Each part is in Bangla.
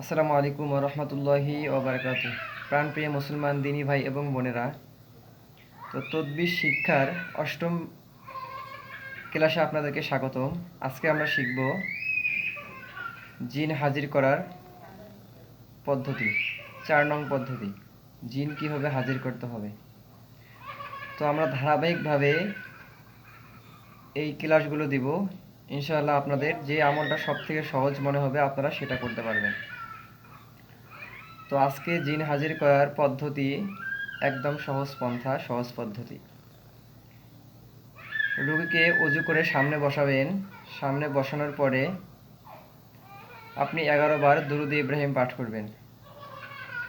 আসসালামু আলাইকুম রহমতুল্লাহি ওবরাকাতুহ। প্রাণপ্রিয় মুসলমান দিনী ভাই এবং বোনেরা, তো তদবির শিক্ষার অষ্টম ক্লাসে আপনাদেরকে স্বাগতম। আজকে আমরা শিখব জিন হাজির করার পদ্ধতি, 4 নং পদ্ধতি, জিন কিভাবে হাজির করতে হবে। তো আমরা ধারাবাহিকভাবে এই ক্লাসগুলো দিব। ইনশাআল্লাহ আপনাদের যে আমলটা সবথেকে সহজ মনে হবে আপনারা সেটা করতে পারবেন। তো আজকে জিন হাজির করার পদ্ধতি একদম সহজ পন্থা, সহজ পদ্ধতি। রোগীকে অজু করে সামনে বসাবেন। সামনে বসানোর পরে আপনি 11 বার দুরূদ ইব্রাহিম পাঠ করবেন।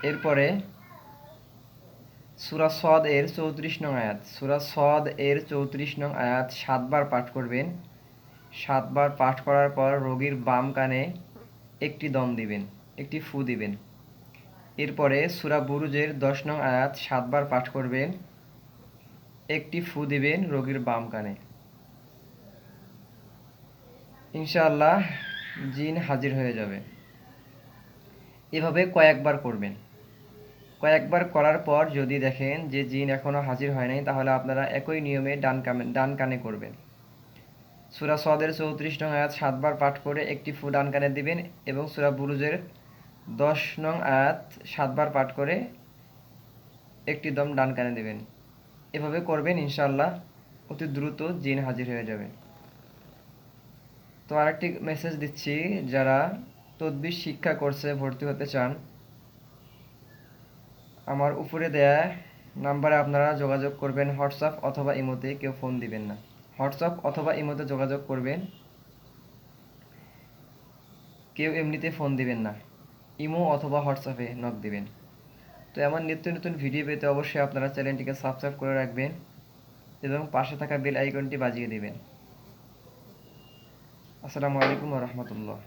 এরপরে সূরা সদ এর 34 নং আয়াত, সূরা সদ এর 34 নং আয়াত 7 বার পাঠ করবেন। 7 বার পাঠ করার পর রোগীর বাম কানে একটি দম দিবেন, একটি ফু দিবেন। এরপরে সূরা বুরুজের 10 নং আয়াত 7 বার পাঠ করবেন, একটি ফু দিবেন রোগীর বাম কানে। ইনশাআল্লাহ জিন হাজির হয়ে যাবে। এভাবে কয়েকবার করবেন। কয়েকবার করার পর যদি দেখেন যে জিন এখনও হাজির হয় নাই, তাহলে আপনারা একই নিয়মে ডান কানে করবেন। সূরা সদের 34 নং আয়াত 7 বার পাঠ করে একটি ফু ডান কানে দিবেন এবং সূরা বুরুজের 10 নং আয়াত 7 বার পাঠ করে একটি দম ডান কানে দিবেন। এভাবে করবেন, ইনশাআল্লাহ অতি দ্রুত জিন হাজির হয়ে যাবে। তো আরেকটি মেসেজ দিচ্ছি, যারা তদবির শিক্ষা কোর্সে ভর্তি হতে চান, আমার উপরে দেয়া নাম্বারে আপনারা যোগাযোগ করবেন। হোয়াটসঅ্যাপ অথবা ইমোতে, কেউ ফোন দিবেন না। হোয়াটসঅ্যাপ অথবা ইমোতে যোগাযোগ করবেন, কেউ এমনিতে ফোন দিবেন না। ইমো অথবা হোয়াটসঅ্যাপে নক দিবেন। তো এমন নিত্য নতুন ভিডিও পেতে অবশ্যই আপনারা চ্যানেলটিকে সাবস্ক্রাইব করে রাখবেন এবং পাশে থাকা বেল আইকনটি বাজিয়ে দিবেন। আসসালামু আলাইকুম ওয়া রাহমাতুল্লাহ।